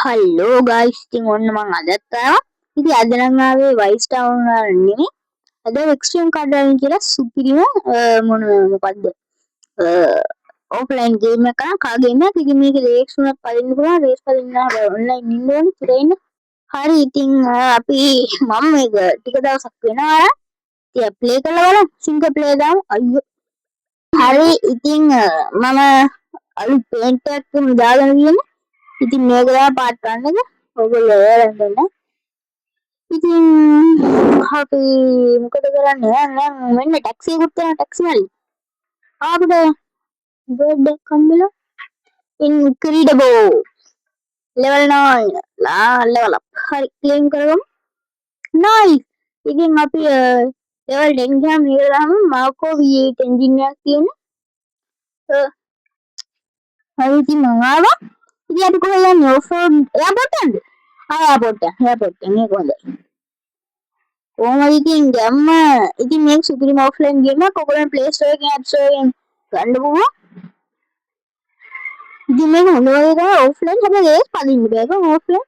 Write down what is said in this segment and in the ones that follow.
Hello guys ඉතින් ඔන්න මං අදත් ආවා. ඉතින් අද නම් ආවේ වයිස් ටවුන් වල නෙමෙයි. අද එක්ස්ට්‍රීම් කාඩ් වලින් කියලා සුපිරිම මොකද්ද ඔෆ්ලයින් ගේම් එකක් කා ගේම් එකක්. ඉතින් මේකේ රේස් උනත් පදින්න පුළුවන්. රේස් පදින්න ඔන්ලයින් ඉන්න ඕනේ ඉතින්. හරි ඉතින් අපි මම මේක ටික දවසක් වෙනවා. ඉතින් ප්ලේ කරලා බලමු. සිංගල් ප්ලේ දාමු. අයියෝ. හරි ඉතින් මම අලුත් පේන්ට් එකක් දාගෙන ඉන්නේ. ඉතින් මේක තමයි පාර්ට් 1 එක. ඔයගොල්ලෝ එයාලට දෙන්න. ඉතින් අපි මොකද කරන්නේ? නම් මෙන්න ටැක්සි එකක් තියෙනවා ටැක්සි වල. ආපුද බර්ඩ් එකක් හම්බෙලා. ඉන්ක්‍රීඩබල්. ලෙවල් 9. Level up. හරි ක්ලේම් කරගමු. නයිස්. ඉතින් අපි ලෙවල් 10 ගියාම මේක දාමු. මාකෝ V8 එන්ජින් එකක් තියෙන. හරි ඉතින් මම ආවා. ඉතින් අපි කොහෙද යන්නේ? ඔෆ් රෝඩ් එයාපෝට් එකද? එයාපෝට් එක මේක හොඳයි. කොහොමද ඉතින් ගැම්ම ඉතින් මේක සුපිරිම ඔෆ්ලයින් ගේම් එකක්. ඔයගොල්ලෝ ප්ලේ ස්ටෝර් එකෙන් ඇප් ස්ටෝර් එකෙන් ගන්න පුළුවන්. ඉතින් මේක හොඳ වගේ තමයි ඔෆ්ලයින් හැබැයි ඒක පදින්න බෑ. ඒක ඔෆ්ලයින්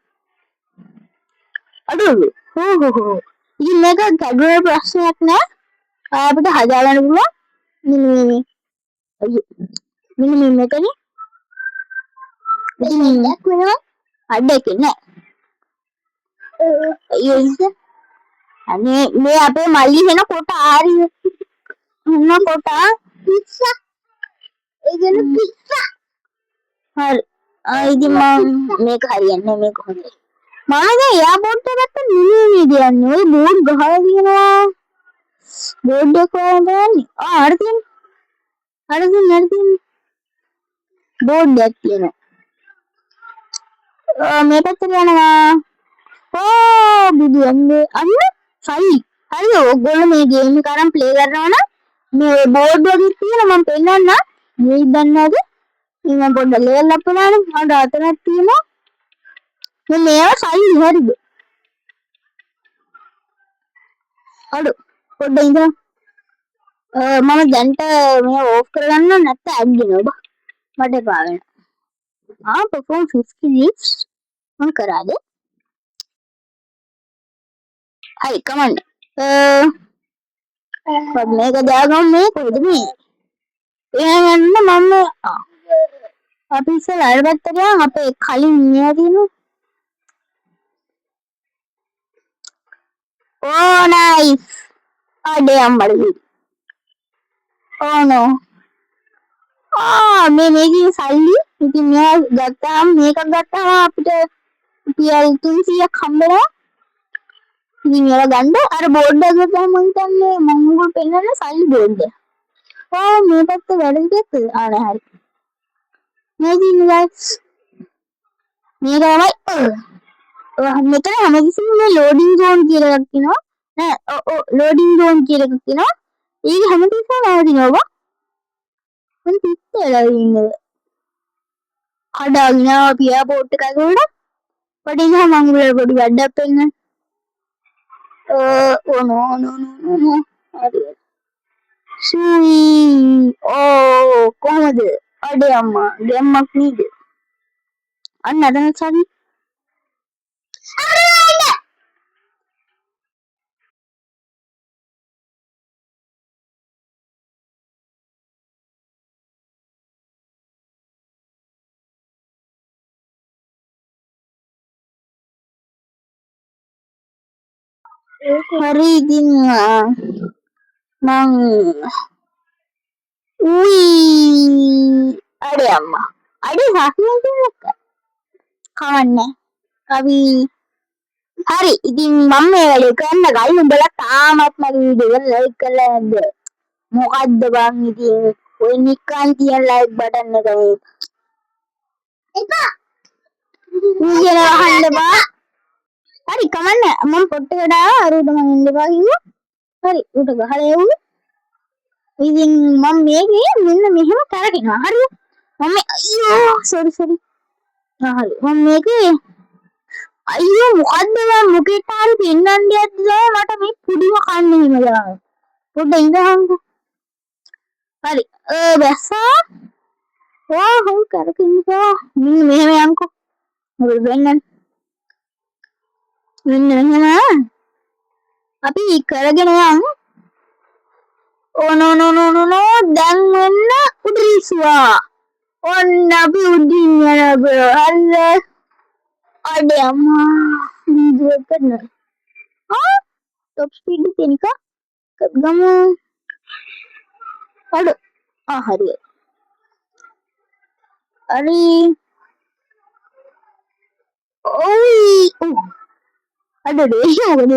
අඩුයි. හෝ. ඉතින් මේක කැඩුවේ ප්‍රශ්නයක් නෑ. අපිට හදාගන්න පුළුවන්. මෙන්න මෙතන ඉතින් ඉන්නක් වෙනවා. අඩේක නෑ. අයියෝ අනේ මේ අපේ මල්ලි වෙන කොට ආරි වෙන කොට පිස්සා ඒගෙන පිස්සා හරි ඉතින් මම මේක හරියන්නේ මේක හොඳයි මම දැන් එයාපෝට් එකට නිමේ යන්නේ ඔය බෝඩ් ගහලා තියෙනවා බෝඩ් එක වලදී හරි තියෙන බෝඩ් එකක් තියෙනවා මේ පැත්තට යනවා බුදු අන්නේ අන්න සල්ලි හරි ඔයගොල්ලෝ මේ ගේම් එක අරන් ප්ලේ කරනවා නම් මේ බෝඩ් වගේ තියෙනවා මම පෙන්නන්න මේ දන්නවද මම පොඩ්ඩක් ලෙවල් අප් කරනවා මට අතනක් තියෙනවා මේ මේවා සල්ලි හරිද අඩු පොඩ්ඩක් ඉඳලා මම දැන්ට මේ ඕෆ් කරගන්න නැත්නම් ඇඩ් වෙනවා බා මට එපා වෙනවා perform 50 leaves මම කරාද හරි කමන්න මේක දාගමු මේ කොහෙද මේ එහෙනම් මම අපි ඉස්සෙල්ලා අර පැත්තට යන් අපේ කලින් මෙයා තියෙනවා ඕ නයිස් අඩේ අම්මඩි ඕ නෝ මේකේ සල්ලි ඉතින් මෙයා ගත්තාම මේකක් ගත්තාම අපිට රුපියල් 300ක් හම්බෙනවා ඉතින් මේවා ගන්න අර බෝඩ් එක ගත්තාම මං හිතන්නේ මම උගල පෙන්නන්න සල්ලි බෝඩ් එක මේ පැත්තේ වැඩ දෙකක් නෑ හරි මේක ඉන්නේ ගයිස් මේක තමයි මෙතන හැමතිස්සෙම මේ ලෝඩින් zone කියලා එකක් තියෙනවා නෑ ලෝඩින් zone කියලා එකක් තියෙනවා ඒක හැමතිස්සෙම නවතිනවා මම පිටේලා ඉන්නේ කඩාගෙන අපි එයාපෝට් එක ඇතුළට පඩින් ගහ මං උඹලට පොඩි වැඩක් පෙන්නන්න නෝ හරි සුයි කොහමද අඩේ අම්මා ගැම්මක් නේද අන්න අදන සල්ලි හරි ඉතින් මං අඩේ අම්මා අඩේ සාහියෙන් කියලක කවන්නේ අපි හරි ඉතින් මම මේ වැඩේ කරන්න ගයි උඹලා තාමත් මගේ වීඩියෝ එක ලයික් කරලා නැද්ද මොකද්ද බං ඉතින් ඔය නිකන් තියන ලයික් බටන් එක මේ එපා ඌගෙන අහන්න බා හරි කමන්න මම පොට්ටකට ආවා අර උඩ මම ඉන්න බා කිව්වා හරි උඩ ගහලා එවුවා ඉතින් මම මේකේ මෙන්න මෙහෙම කරගෙනවා හරිද මම අයියෝ සෝරි හරි මම මේකේ අයියෝ මොකද්ද මම මොකේට හරි පෙන්නන්න යද්දි මට මේ පුඩිම කන්නේ හිමලා පොඩ්ඩ ඉඳහන්කෝ හරි බැස්සා හොල් කරකින්කෝ මෙහෙම යන්කෝ වෙන්න වෙන්න අපි කරගෙන යන් ඕනෝනෝනෝනෝ දැන් වෙන්න උඩරිස්වා ඔන්න අපි උඩින් යන හල්ල අඩේ අම්මා වීඩියෝ කරන top speed තැනික ගමු අඩ හරි හරි ඔයි අඩේ මොකද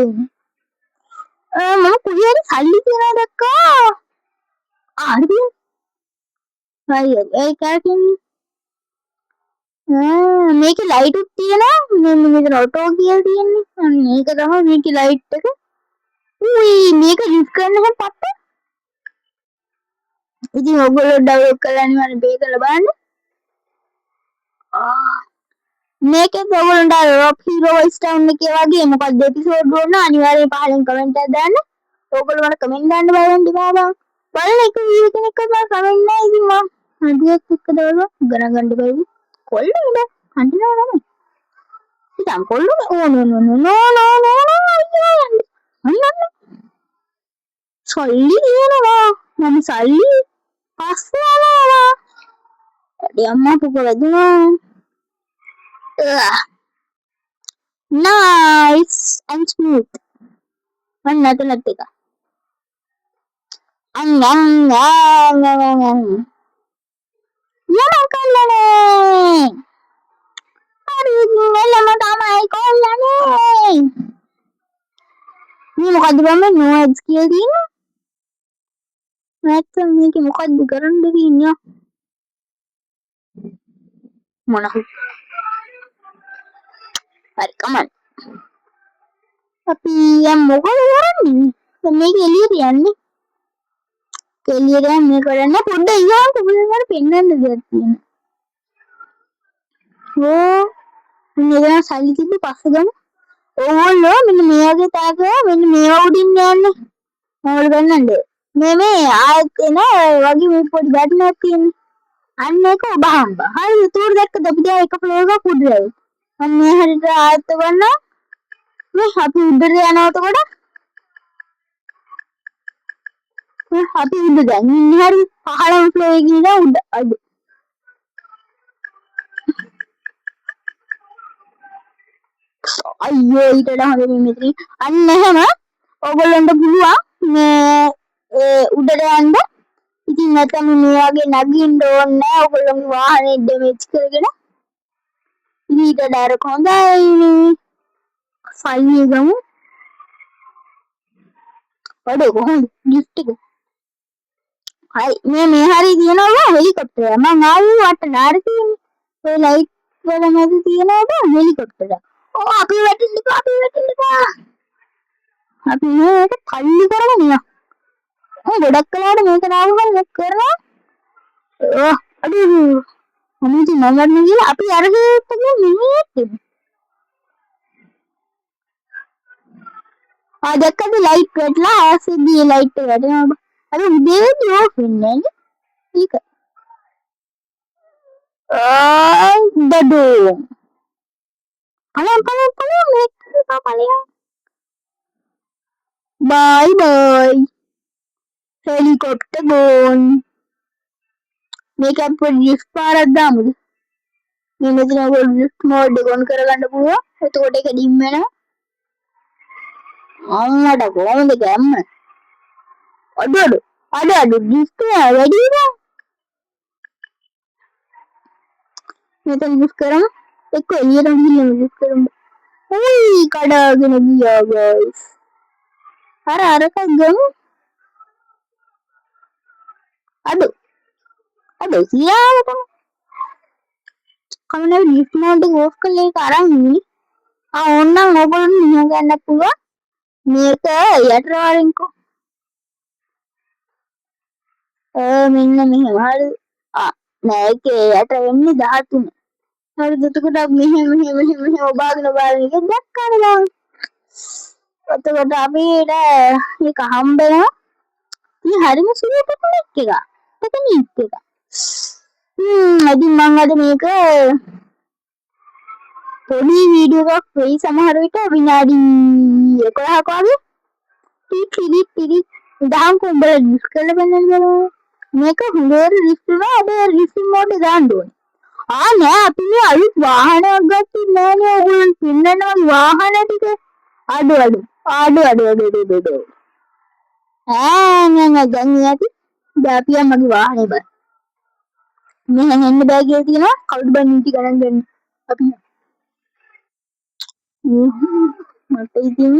මම කුලියට සල්ලි තියනවා දැක්කා හරි හරි ඒ කාටින් මේකේ ලයිට් උත් තියෙනවා මෙන්න මෙතන ඔටෝ කියලා තියෙන්නේ අන්න ඒක තමයි මේකේ ලයිට් එක උයි මේක යුස් කරන්න හැම පත්ත ඉතින් ඔයගොල්ලෝ ඩවුන්ලෝඩ් කරලා අනිවාර්යෙන් පේ කරලා බලන්න මේකේ ඔයගොල්ලන්ට රොක් හීරෝ වොයිස් ටවුන් එකේ වගේ මොකක්ද එපිසෝඩ් වල අනිවාර්යෙන් පහලින් කමෙන්ට් එකක් දාන්න ඔයගොල්ලෝ මට කමෙන්ට් දාන්න බලන්න ඉපා බං බලන එක වීඩියෝ කෙනෙක් කරලා කමෙන්ට් නැහැ ඉතින් මම හදියක් එක්ක දාලා ගණන් ගන්න බැරි කොල්ලෝ නේද කන්ටිනව නම ඉතින් කොල්ලෝ නෝ අන්න සල්ලි දිනනවා මම සල්ලි පස්සේ ආවා අඩේ අම්මා පුක වැදුනා nice and smooth අන්න නැතනත් එක යමන් කල්ලනේ හරි නෙලම තමයි කොල්ලනේ මේ මොකද්ද බම්ම නෝඩ්ස් කියලා තියෙන්නේ නැත්නම් මේක මොකද්ද කරන්න තියෙන්නේ මොනහ හරි කමන්න අපි මොකද කරන්නේ මේක එළියට යන්නේ එළියට යන්නේ කරන්න පොඩ්ඩක් ඉවරක් ඔයගොල්ලන්ට පෙන්වන්න දෙයක් තියෙනවා මෙන්න සල්ලි තිබ්බ පස්සේ ගමු ඕගොල්ලෝ මෙන්න මේ වගේ තාක මෙන්න මේවා උඩින් යන්නේ මොකද ගන්නද මේ ආයෙත් එන වගේ මේ පොඩි බටනක් තියෙන්නේ අන්න ඒක ඔබ හම්බ හරි උතුර දැක්කද අපි දැන් එක ෆ්ලෝර් එකක් උඩරයි අන්න මේ හරියට ආයෙත් ගන්න මේ අපි උඩට යනවා එතකොට මේ අපි උඩ දැන් ඉන්නේ හරි පහළම ෆ්ලෝර් එකේ ඉඳලා උඩ අඩු අයියෝ ඊට වඩා හොඳ මෙතන අන්න එහෙම ඔයගොල්ලන්ට පුළුවන් මේ උඩට යන්න ඉතින් නැත්නම් මේ වගේ නගින්න ඕනේ නැහැ ඔයගොල්ලන්ගේ වාහනේ ඩැමේජ් කරගෙන ඊට වඩා හොඳයි සල්ලි ගමු අඩේ කොහොමද ලිෆ්ට් එක හරි මේ හරි තියනවා හෙලිකොප්ටරය මම ආවේ වට නාර තියෙන්නේ ඔය ලයිට් වල මැද තියෙනවා හෙලිකොප්ටරය අපි වැටින්න අපි මේක කල්ලි කරගෙන යනවා ගොඩක් කලාවට මේක නාවම මේක කරනවා අඩේ අනිත් නගන්න ගිහලා අපි අරගෙන මෙහෙට දැක්කද ලයිට් වැටලා ආසෙදී ලයිට් එක වැටෙනවා අර උදේදී ඕෆ් වෙන්නේ ඒක දඩෝ පලයන් මේක පලයන් බයි බයි helicopter gone මේක අපේ ලිෆ්ට් පාරක් දාමුද මේ මෙතන ඔයගොල්ලෝ ලිෆ්ට් මෝඩ් එක ඔන් කරගන්න පුළුවන් එතකොට ඒක ඩිම් වෙනවා අම්මට කොහොමද ගැම්ම අඩ ලිෆ්ට් එක වැඩි නෑ මෙතන ලිෆ්ට් කරමු එක්ක එළියට ගිහින් ලිෆ්ට් කරමු උයි කඩාගෙන ගියා ගයිස් අරක ගමු අඩ සියාවට කමනේ ලිෆ්ට් මෝඩ් එක ඕෆ් කරලා ඒක අරන් ඉන්නේ ඕන්නම් ඔයගොල්ලෝ නිහ ගන්න පුළුවන් මේක යට වරින්කෝ මෙන්න මෙහෙම හරි නෑ ඒක යට වෙන්නේ 13 හරිද එතකොට මෙහෙම ඔබාගෙන ඉක දැක්කම දැන් එතකොට අපිට මේක හම්බ වෙනවා ඉතින් හරිම සුළු ටෙක්නික් එකක් ඉතින් මම අද මේක පොඩි වීඩියෝ එකක් වෙයි සමහර විට විනාඩි 11ක වගේ. ටිටි දාම් කොඹල ඩිස් කරලා බලන්න බලන්න. මේක හොඳට රිස් වෙනවා. අද රිසින් මෝඩ් දාන්න ඕනේ. නෑ අපි මේ අලුත් වාහනයක් ගත්තේ නෑනේ ඔයගොල්ලෝ පින්නනවා වාහන ටික අඩු නෑ දැන් යති දාපියා මගේ වාහනේ බා මෙහෙන් එන්න බෑ කියලා තියෙනවා කවුද බං නීති ගණන් ගන්න අපි මට ඉතින්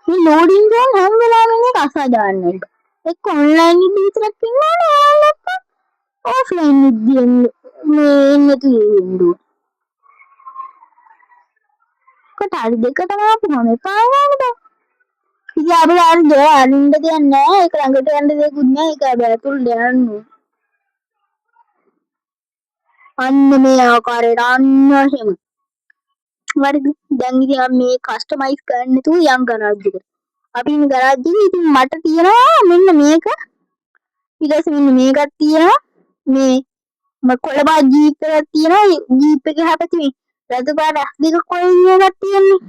මේ ලෝඩින් ගන්න හැම වෙලාවෙම මේක අසාධාරණ එක එක්ක ඔන්ලයින් ඉදි විතරක් ඉන්නවනේ නැත්නම් ඔෆ්ලයින් ඉදි මේ එන්න තියෙන්නේ කොට හරි දෙකටම ආපුවම එපා නේද ඉතින් අපිට අර දෙය අරින්න දෙයක් නෑ ඒක ළඟට යන්න දෙයක්වත් නෑ ඒක අපි ඇතුළට යන්න අන්න මේ ආකාරයට අන්න එහෙම හරිද දැන් ඉතින් අපි මේ කස්ටමයිස් කරන්න තු යම් ගරාජ් එකට අපි ඉන්න ගරාජ් එකේ ඉතින් මට තියෙනවා මෙන්න මේක ඊට පස්සේ මෙන්න මේකක් තියෙනවා මේ කොළඹ ජීප් එකක් තියෙනවා ජීප් එකේ හැපැති රතු පාට ඇස් දෙක කොයින් එකක් තියෙන්නේ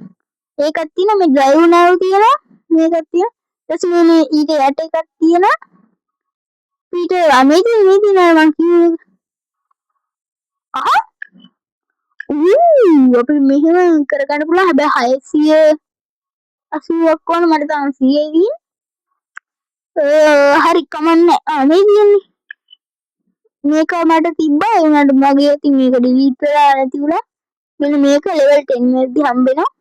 ඒකක් තියෙනවා මේ ඩ්‍රයිව් නෑව් තියෙනවා මේකක් තියෙනවා ඊට පස්සේ මේ ඊට යට එකක් තියෙනවා ඊට මේදී නෑ මං කිව්වේ අහ අපිට මෙහෙම කරගන්න පුළුවන් හැබැයි 680ක් වුණා මට තාම 100යි හරි කමන්නේ මේ තියෙන්නේ මේක මට තිබ්බා ඒ උනාට මගේ ඉතින් මේක ඩිලීට් වෙලා නැති වුණා මෙන්න මේක ලෙවල් 10 වෙද්දි හම්බෙනවා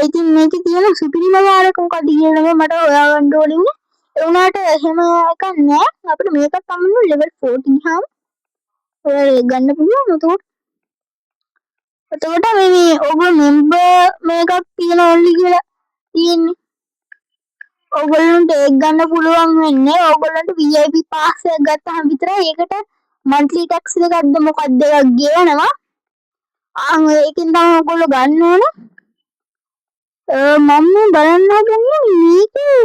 ඉතින් මේකේ තියෙන සුපිරිම වාරක මොකක්ද කියලා මට හොයාගන්න ඕනේ වුණේ ඒ උනාට එහෙම එකක් නෑ අපිට මේකත් හම්බුනේ ලෙවල් 40 ගියාම ඔය ගන්න පුළුවන් එතකොට මේ ඔයගොල්ලෝ මෙම්බර් මේකක් තියෙන ඕන්ලි කියලා තියෙන්නේ ඔයගොල්ලන්ට ඒක ගන්න පුළුවන් වෙන්නේ ඔයගොල්ලන්ට VIP පාස් එකක් ගත්තාම විතරයි ඒකට මන්ත්ලි ටැක්ස් එකක්ද මොකක්ද එකක් ගෙවනවා ඒකෙන් තමයි ඔයගොල්ලෝ ගන්න ඕනේ මම බලන්න හදන්නේ මේකේ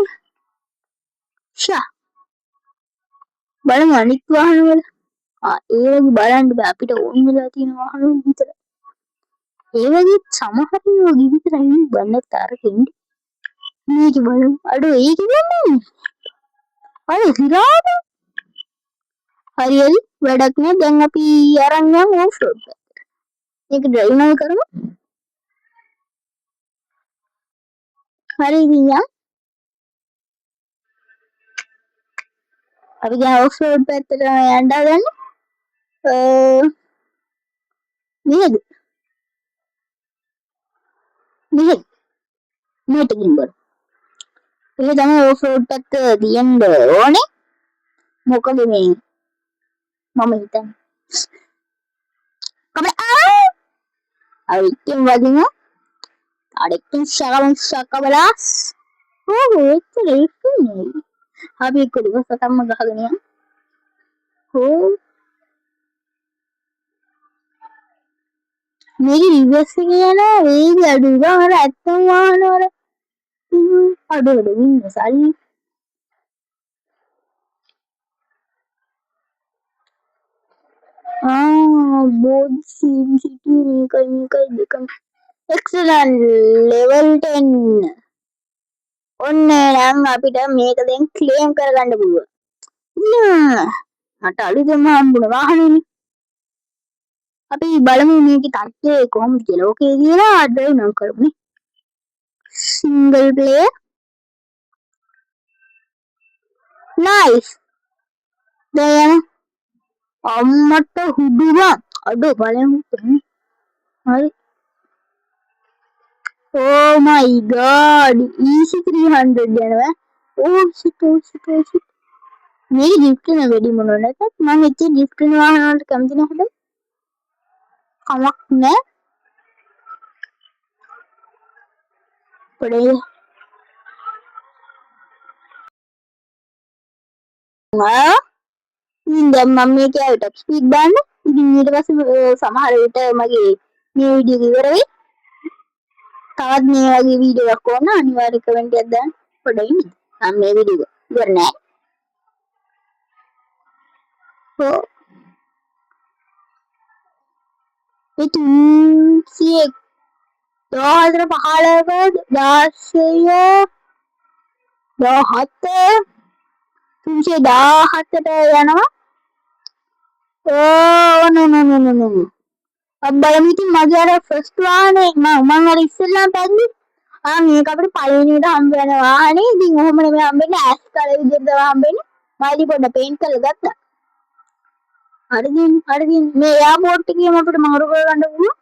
බලමු අනිත් වාහන වල ඒ වගේ බලන්න බෑ අපිට ඕන වෙලා තියෙන වාහන වල විතර ඒ වගේ සමහර ඒවා විතරයි බලන්න තරකින් මේක බලමු අඩෝ ඒක දෙන්නේ අර හිරාද හරි වැඩක් නෑ දැන් අපි අරන් යමු ඕෆ් රෝඩ් මේක ඩ්‍රයිව් නම කරමු හරි ගියා අපි දැන් ඕෆ් රෝඩ් පැත්තට යන්න හදන්නේ නේද මේට ගින්බර ඒක තමයි ඕෆ් රෝඩ් පැත්ත දියන්න ඕනේ මොකද මේ මම හිතන්නේ අවික්කෙන් වදින අඩෙක්කින් ශකබලාස් එච්චර ඉක්න්නේ අපි එක්ක දිවසටම ගහගෙන යන්න මේක රිවර්ස් එක යනවා වේගය අඩු ගාන අර ඇත්තම වාහන වල අඩු ඉන්න සල්ලි බෝඩ් සීම් සිටි මේකයි දෙකම එක්සලන්ට් ලෙවල් 10 ඔන්න නම් අපිට මේක දැන් ක්ලේම් කරගන්න පුළුවන් මට අලුතෙන්ම හම්බුණ වාහනේනේ අපි බලමු මේකේ තත්ත්වය කොහොමද කියලා ඕකේ කියලා ඩ්‍රයිව් නම් කරමුනේ සිංගල් ප්ලේයර් නයිස් දැන් අම්මට හුදුවා අඩෝ බලමු හරි oh my god easy 300 යනවා shit මේ gift එක වැඩි මොනවා නැතත් මම එච්ච gift එක වාහන වලට කැමති නැහැ කමක් නෑ පොඩේ ඉතින් දැන් මම මේක ටොප් ස්පීඩ් දාන්න ඉතින් ඊට පස්සේ සමහර විට මගේ මේ වීඩියෝ ඉවර වෙයි තවත් මේ වගේ වීඩියෝ එකක් ඕන අනිවාර්ය කමෙන්ට් එකක් දාන්න පොඩ්ඩක් ඉන්න මම මේ වීඩියෝ ඉවර නෑ ඒ 300 14 15 16 17 317ට යනවා. නෝ බලමු ඉතින් මගේ අර ෆස්ට් වාහනේ මම අර ඉස්සෙල්ලාම පැද්දේ. මේක අපිට පළවෙනියට හම්බ වෙන වාහනේ. ඉතින් ඔහොම නෙමෙයි හම්බෙන්නේ ඇස් කලර් විදිහට තමයි හම්බෙන්නේ. මම ඉතින් පොඩ්ඩක් පේන්ට් කරලා ගත්තා. හරිද මේ එයාපෝට් එකේම අපිට මාරු කරගන්න පුළුවන්.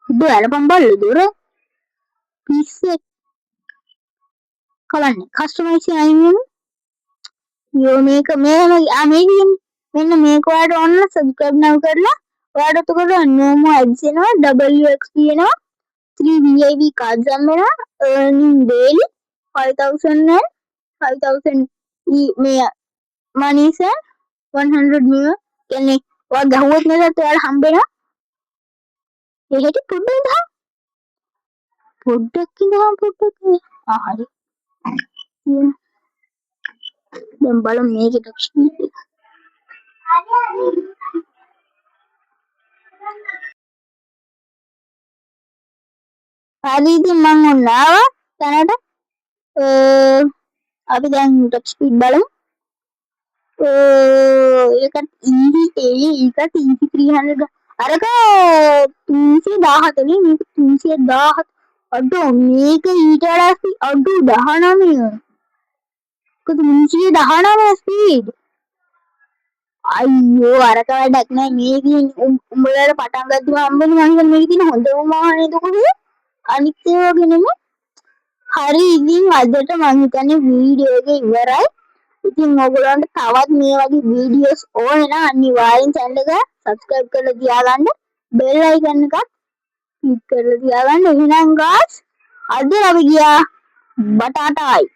බලපන් බල්ල දොර පිස්සේ කලන්නේ කස්ටමයිස් අයින් යෝ මේක මෙන්න මේක ඔයාලට ඕන සබ්ස්ක්‍රයිබ් නව කරලා ඔයාලට එතකොට නෝමෝ ඇඩ්ස් එනවා WXP එනවා 3 VIV cards වෙනවා earning daily 5000 and 5000 මේ money sir 100 මේ කියන්නේ ඔයා ගහුවොත් නේද ඔයාලා හම්බෙනවා එහෙට පොඩ්ඩක් ඉඳහම් හරි දැන් බලමු මේකට ස්පීඩ් එක හරි ඉතින් මම ඔන්න ආවා තැනට අපි දැන් ටොප් ස්පීඩ් බලමු ඒකත් ඒකත් easy 300 අරක 317 නේ මේක 317 අඩෝ මේක ඊට වඩා අඩෝ 19 319 ස්පීඩ් අයියෝ අරක වැඩක් නෑ මේකෙන් උඹලට පටන් ගත්තම හම්බෙන්නේ මං හිතන්නේ මේකේ තියෙන හොඳම වාහනේ එතකොට අනිත් ඒවා ගැනම හරි ඉතින් අදට මං හිතන්නේ වීඩියෝ එක ඉවරයි ඉතින් ඔයගොල්ලන්ට තවත් මේ වගේ වීඩියෝස් ඕන නම් අනිවාර්යෙන් channel එක subscribe කරලා තියාගන්න bell icon එකත් click කරලා තියාගන්න එහෙනම් guys අද අපි ගියා බටාටායි